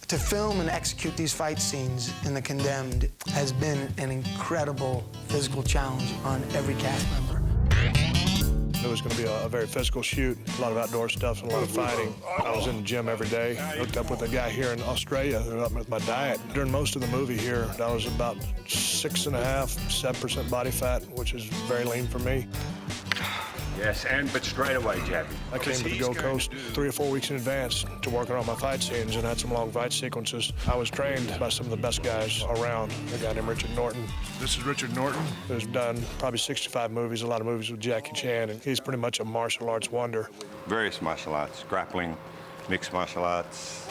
To film and execute these fight scenes in The Condemned has been an incredible physical challenge on every cast member. It was going to be a very physical shoot, a lot of outdoor stuff and a lot of fighting. I was in the gym every day. Hooked up with a guy here in Australia who helped me with my diet. During most of the movie here, I was about 6.5%, 7% body fat, which is very lean for me. Yes, but straight away, Jabby. I came to the Gold Coast 3 or 4 weeks in advance to work on all my fight scenes and had some long fight sequences. I was trained by some of the best guys around, a guy named Richard Norton. This is Richard Norton, who's done probably 65 movies, a lot of movies with Jackie Chan, and he's pretty much a martial arts wonder. Various martial arts, grappling, mixed martial arts,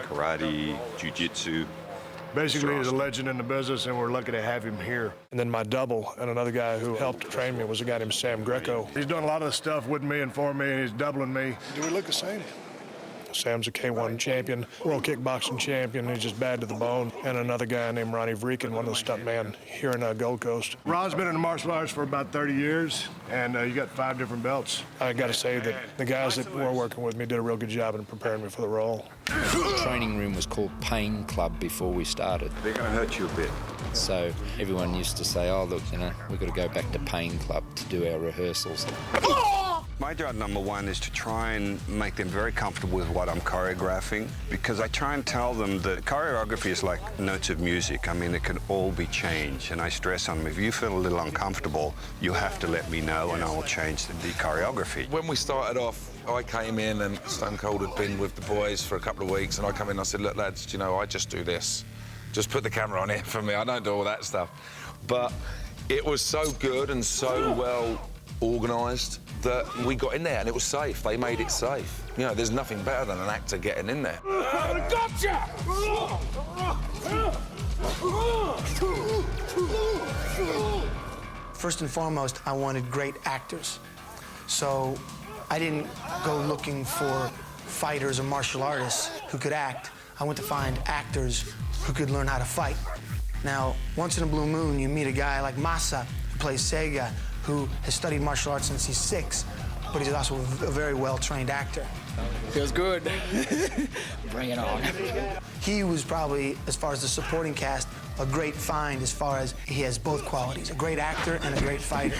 karate, jiu-jitsu. Basically, he's a legend in the business, and we're lucky to have him here. And then my double and another guy who helped train me was a guy named Sam Greco. He's doing a lot of the stuff with me and for me, and he's doubling me. Do we look the same? Sam's a K1 champion, world kickboxing champion. He's just bad to the bone. And another guy named Ronnie Vrieken, one of the stuntmen here in Gold Coast. Ron's been in the martial arts for about 30 years, and you got 5 different belts. I got to say that the guys that were working with me did a real good job in preparing me for the role. The training room was called Pain Club before we started. They're going to hurt you a bit. So everyone used to say, oh, look, you know, we've got to go back to Pain Club to do our rehearsals. My job number one is to try and make them very comfortable with what I'm choreographing, because I try and tell them that choreography is like notes of music. I mean, it can all be changed, and I stress on them, if you feel a little uncomfortable, you have to let me know and I will change the choreography. When we started off, I came in and Stone Cold had been with the boys for a couple of weeks, and I come in and I said, look, lads, you know, I just do this. Just put the camera on here for me. I don't do all that stuff. But it was so good and so well organised that we got in there and it was safe. They made it safe. You know, there's nothing better than an actor getting in there. Gotcha! First and foremost, I wanted great actors. So I didn't go looking for fighters or martial artists who could act. I went to find actors who could learn how to fight. Now, once in a blue moon, you meet a guy like Masa, who plays Sega, who has studied martial arts since he's 6, but he's also a very well-trained actor. Feels good. Bring it on. He was probably, as far as the supporting cast, a great find as far as he has both qualities, a great actor and a great fighter.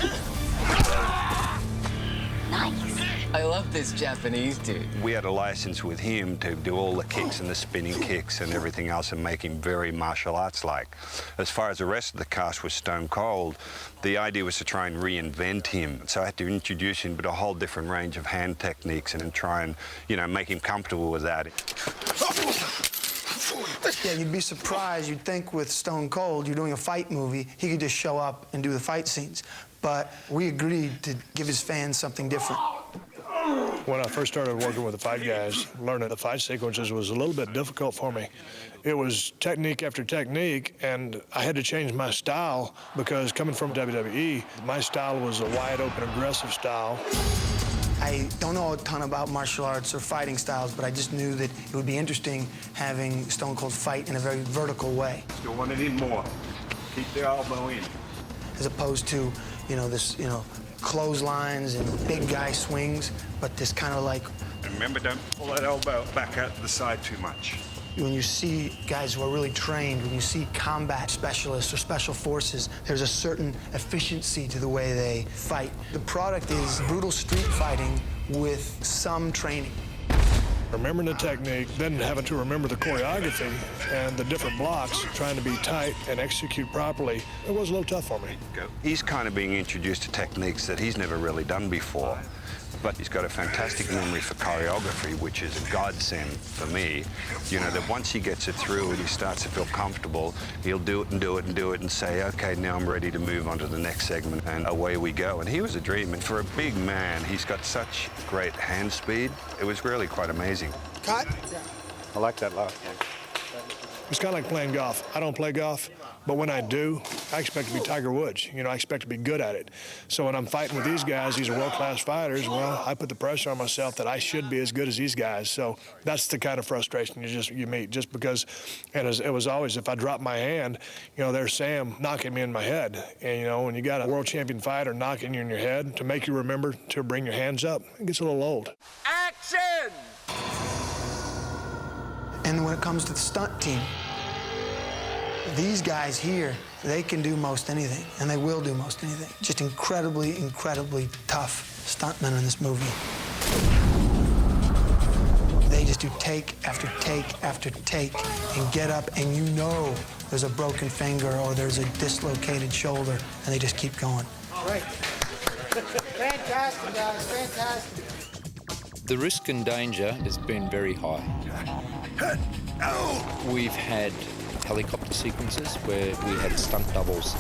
Nice. I love this Japanese dude. We had a license with him to do all the kicks and the spinning kicks and everything else and make him very martial arts-like. As far as the rest of the cast was Stone Cold, the idea was to try and reinvent him. So I had to introduce him to a whole different range of hand techniques and try and, you know, make him comfortable with that. Yeah, you'd be surprised. You'd think with Stone Cold, you're doing a fight movie, he could just show up and do the fight scenes. But we agreed to give his fans something different. When I first started working with the fight guys, learning the fight sequences was a little bit difficult for me. It was technique after technique, and I had to change my style because coming from WWE, my style was a wide-open, aggressive style. I don't know a ton about martial arts or fighting styles, but I just knew that it would be interesting having Stone Cold fight in a very vertical way. Still want it in more. Keep the elbow in. As opposed to, you know, this, you know, clotheslines and big guy swings, but this kind of like... And remember, don't pull that elbow back out to the side too much. When you see guys who are really trained, when you see combat specialists or special forces, there's a certain efficiency to the way they fight. The product is brutal street fighting with some training. Remembering the technique, then having to remember the choreography and the different blocks, trying to be tight and execute properly, it was a little tough for me. He's kind of being introduced to techniques that he's never really done before, but he's got a fantastic memory for choreography, which is a godsend for me. You know, that once he gets it through and he starts to feel comfortable, he'll do it and do it and do it and say, okay, now I'm ready to move on to the next segment, and away we go. And he was a dream, and for a big man, he's got such great hand speed. It was really quite amazing. Cut. I like that last one. It's kind of like playing golf. I don't play golf, but when I do, I expect to be Tiger Woods. You know, I expect to be good at it. So when I'm fighting with these guys, these are world-class fighters, well, I put the pressure on myself that I should be as good as these guys. So that's the kind of frustration you meet, just because, and it was always, if I drop my hand, you know, there's Sam knocking me in my head. And, you know, when you got a world champion fighter knocking you in your head, to make you remember to bring your hands up, it gets a little old. Action! And when it comes to the stunt team, these guys here, they can do most anything, and they will do most anything. Just incredibly, incredibly tough stuntmen in this movie. They just do take after take after take and get up, and you know there's a broken finger or there's a dislocated shoulder, and they just keep going. Great. Fantastic, guys, fantastic. The risk and danger has been very high. We've had helicopter sequences where we had stunt doubles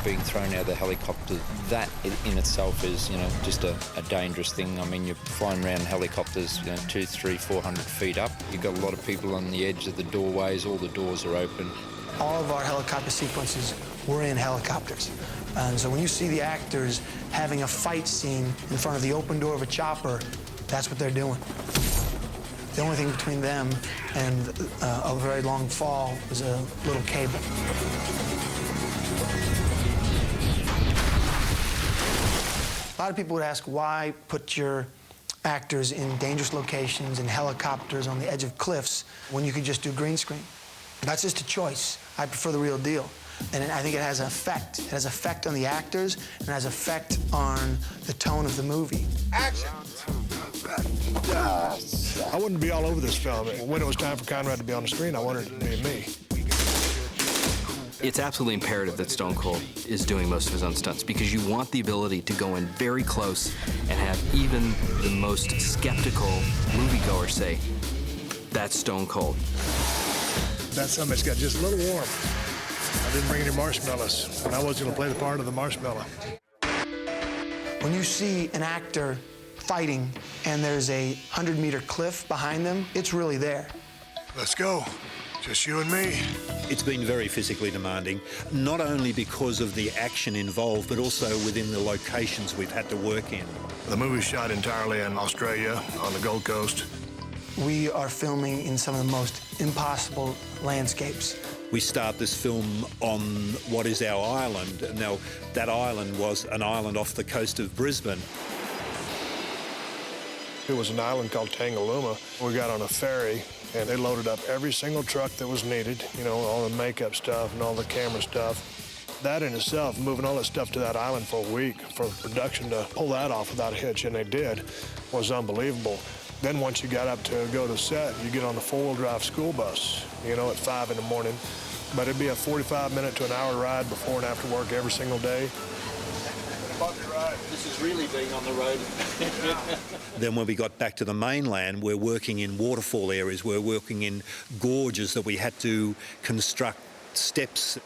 being thrown out of the helicopter. That in itself is, just a dangerous thing. I mean, you're flying around helicopters, 200, 300, 400 feet up. You've got a lot of people on the edge of the doorways. All the doors are open. All of our helicopter sequences were in helicopters. And so when you see the actors having a fight scene in front of the open door of a chopper, that's what they're doing. The only thing between them and a very long fall was a little cable. A lot of people would ask, why put your actors in dangerous locations, in helicopters, on the edge of cliffs, when you could just do green screen? That's just a choice. I prefer the real deal. And I think it has an effect. It has an effect on the actors, and it has an effect on the tone of the movie. Action. I wanted to be all over this film. When it was time for Conrad to be on the screen, I wanted it to be me. It's absolutely imperative that Stone Cold is doing most of his own stunts because you want the ability to go in very close and have even the most skeptical moviegoer say, that's Stone Cold. That something's got just a little warm. I didn't bring any marshmallows, and I wasn't going to play the part of the marshmallow. When you see an actor fighting and there's a 100-meter cliff behind them, it's really there. Let's go. Just you and me. It's been very physically demanding, not only because of the action involved, but also within the locations we've had to work in. The movie's shot entirely in Australia, on the Gold Coast. We are filming in some of the most impossible landscapes. We start this film on what is our island. Now, that island was an island off the coast of Brisbane. It was an island called Tangalooma. We got on a ferry, and they loaded up every single truck that was needed, all the makeup stuff and all the camera stuff. That in itself, moving all that stuff to that island for a week, for production to pull that off without a hitch, and they did, was unbelievable. Then once you got up to go to set, you get on the four-wheel drive school bus, at 5 in the morning. But it'd be a 45-minute to an hour ride before and after work every single day. This is really being on the road. Then when we got back to the mainland, we're working in waterfall areas, we're working in gorges that we had to construct steps.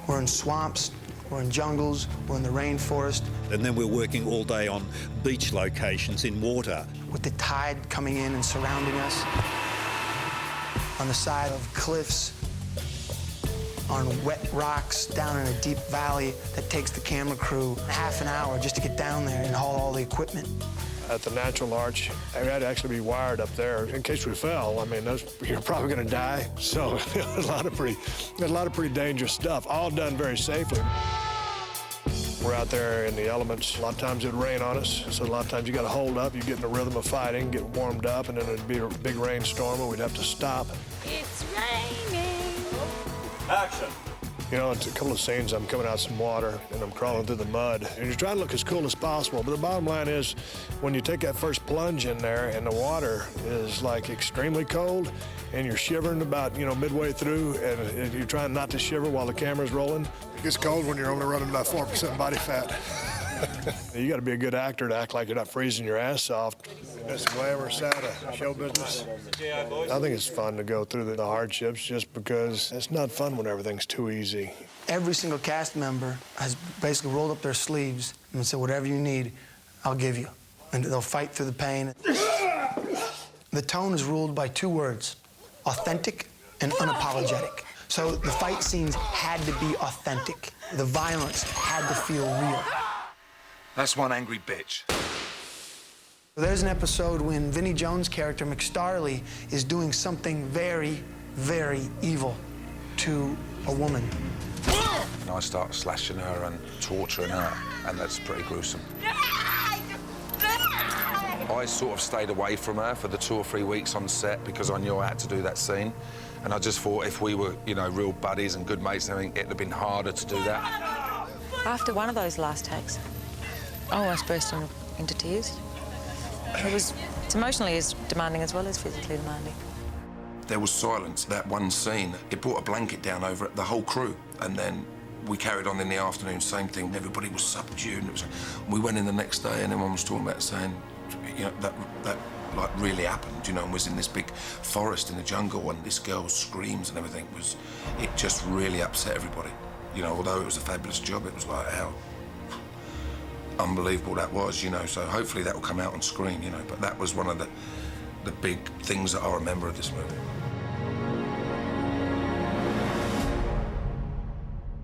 We're in swamps, we're in jungles, we're in the rainforest. And then we're working all day on beach locations in water. With the tide coming in and surrounding us, on the side of cliffs, on wet rocks, down in a deep valley that takes the camera crew half an hour just to get down there and haul all the equipment. At the Natural Arch, we had to actually be wired up there in case we fell. I mean, you're probably going to die. So a lot of pretty dangerous stuff, all done very safely. We're out there in the elements. A lot of times it'd rain on us, so a lot of times you got to hold up. You get in the rhythm of fighting, get warmed up, and then it'd be a big rainstorm, and we'd have to stop. It's raining. Action. It's a couple of scenes. I'm coming out some water, and I'm crawling through the mud. And you're trying to look as cool as possible, but the bottom line is, when you take that first plunge in there, and the water is, extremely cold, and you're shivering about, midway through, and you're trying not to shiver while the camera's rolling. It gets cold when you're only running about 4% body fat. You got to be a good actor to act like you're not freezing your ass off. That's the glamorous side of show business. I think it's fun to go through the hardships just because it's not fun when everything's too easy. Every single cast member has basically rolled up their sleeves and said, whatever you need, I'll give you. And they'll fight through the pain. The tone is ruled by 2 words, authentic and unapologetic. So the fight scenes had to be authentic. The violence had to feel real. That's one angry bitch. There's an episode when Vinnie Jones' character, McStarley, is doing something very, very evil to a woman. And I start slashing her and torturing her, and that's pretty gruesome. I sort of stayed away from her for the 2 or 3 weeks on set because I knew I had to do that scene. And I just thought if we were, you know, real buddies and good mates and everything, it'd have been harder to do that. After one of those last takes, I almost burst into tears. It's emotionally as demanding as well as physically demanding. There was silence, that one scene. It brought a blanket down over it, the whole crew. And then we carried on in the afternoon, same thing. Everybody was subdued. And we went in the next day and everyone was talking about saying, you know, that like really happened, you know, and was in this big forest in the jungle and this girl's screams and everything it just really upset everybody. You know, although it was a fabulous job, it was like how unbelievable that was, you know, so hopefully that will come out on screen, you know, but that was one of the big things that I remember of this movie.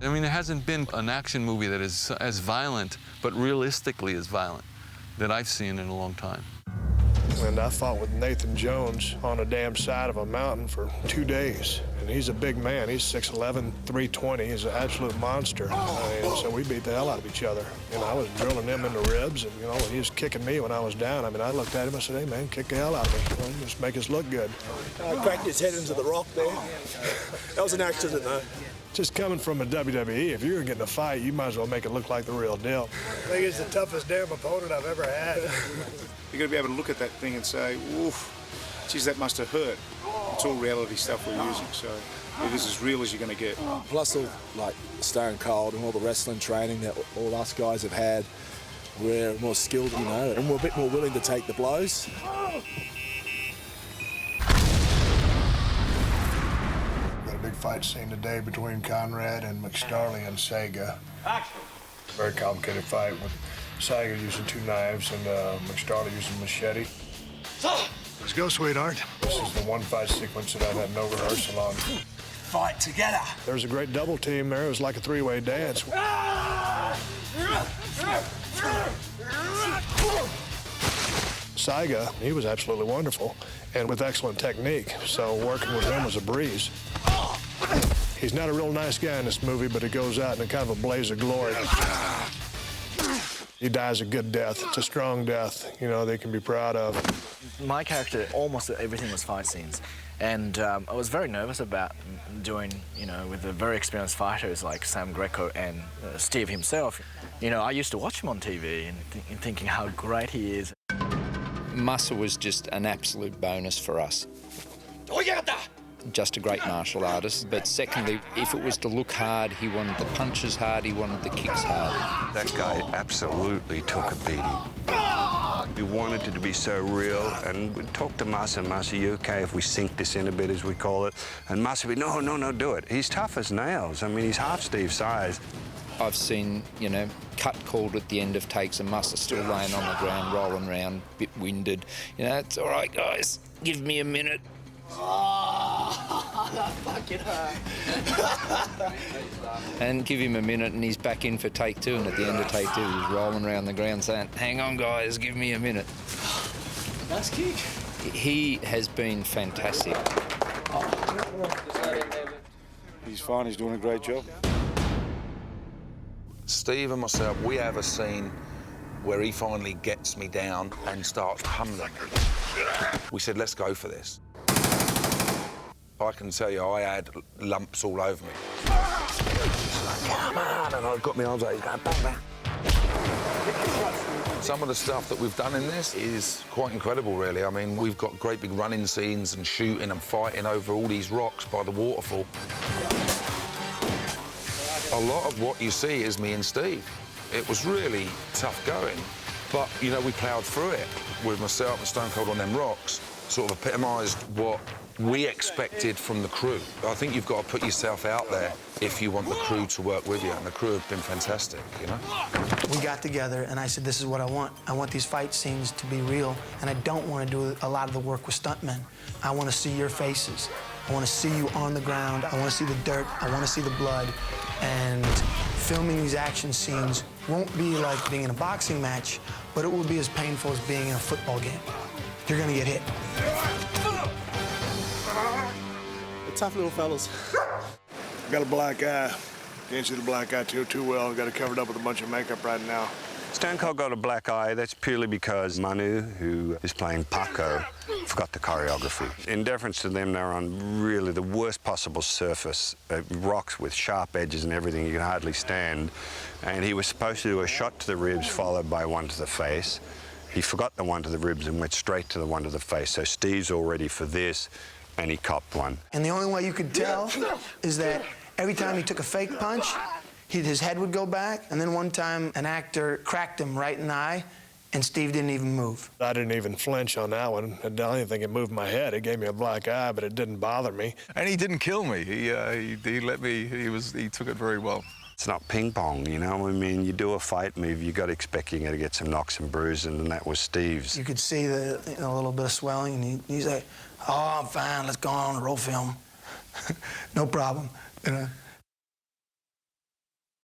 I mean, there hasn't been an action movie that is as violent, but realistically as violent, that I've seen in a long time. And I fought with Nathan Jones on a damn side of a mountain for 2 days. And he's a big man. He's 6'11", 320. He's an absolute monster. And so we beat the hell out of each other. And I was drilling him in the ribs, and, you know, he was kicking me when I was down. I mean, I looked at him, I said, hey, man, kick the hell out of me. You know, just make us look good. I cracked his head into the rock there. That was an accident, though. Just coming from a WWE, if you're gonna get in a fight, you might as well make it look like the real deal. I think he's the toughest damn opponent I've ever had. You got to be able to look at that thing and say, oof, geez, that must have hurt. It's all reality stuff we're using, so it is as real as you're going to get. Plus, all, like Stone Cold and all the wrestling training that all us guys have had, we're more skilled, you know, and we're a bit more willing to take the blows. Got a big fight scene today between Conrad and McStarley and Sega. Very complicated fight with Sega using 2 knives and McStarley using a machete. Let's go, sweetheart. This is the one fight sequence that I've had no rehearsal on. Fight together. There was a great double team there. It was like a 3-way dance. Saiga, he was absolutely wonderful and with excellent technique, so working with him was a breeze. He's not a real nice guy in this movie, but he goes out in a kind of a blaze of glory. He dies a good death. It's a strong death, you know, they can be proud of. My character, almost everything was fight scenes. And I was very nervous about doing, you know, with the very experienced fighters like Sam Greco and Steve himself. You know, I used to watch him on TV and thinking how great he is. Musa was just an absolute bonus for us. Just a great martial artist, but secondly, if it was to look hard, he wanted the punches hard, he wanted the kicks hard. That guy absolutely took a beating. We wanted it to be so real, and we talked to Masa. Masa, you okay if we sink this in a bit, as we call it? And Masa would be, no, do it. He's tough as nails. I mean, he's half Steve's size. I've seen, you know, cut called at the end of takes and Musa still laying on the ground, rolling around, a bit winded. You know, it's all right, guys, give me a minute. Oh, that fucking hurt. And give him a minute and he's back in for take 2, and at the end of take 2 he's rolling around the ground saying, hang on guys, give me a minute. Nice kick. He has been fantastic. He's fine, he's doing a great job. Steve and myself, we have a scene where he finally gets me down and starts pummeling. We said, let's go for this. I can tell you, I had lumps all over me. Come on, and I've got my arms out, he's going bang, bang. Some of the stuff that we've done in this is quite incredible, really. I mean, we've got great big running scenes and shooting and fighting over all these rocks by the waterfall. A lot of what you see is me and Steve. It was really tough going, but, you know, we ploughed through it with myself and Stone Cold on them rocks, sort of epitomised what we expected from the crew. I think you've got to put yourself out there if you want the crew to work with you, and the crew have been fantastic, you know? We got together, and I said, this is what I want. I want these fight scenes to be real, and I don't want to do a lot of the work with stuntmen. I want to see your faces. I want to see you on the ground. I want to see the dirt. I want to see the blood. And filming these action scenes won't be like being in a boxing match, but it will be as painful as being in a football game. You're going to get hit. The tough little fellas. Got a black eye. Can't see the black eye too well. Got it covered up with a bunch of makeup right now. Stone Cold got a black eye. That's purely because Manu, who is playing Paco, forgot the choreography. In deference to them, they're on really the worst possible surface, rocks with sharp edges and everything. You can hardly stand. And he was supposed to do a shot to the ribs followed by one to the face. He forgot the one to the ribs and went straight to the one to the face. So Steve's all ready for this, and he copped one. And the only way you could tell is that every time he took a fake punch, his head would go back, and then one time an actor cracked him right in the eye, and Steve didn't even move. I didn't even flinch on that one. I don't even think it moved my head. It gave me a black eye, but it didn't bother me. And he didn't kill me. He let me. He took it very well. It's not ping pong, you know? I mean, you do a fight move, you got to expect you're going to get some knocks and bruises, and that was Steve's. You could see a little bit of swelling, and he's like, "Oh, I'm fine. Let's go on and roll film. No problem."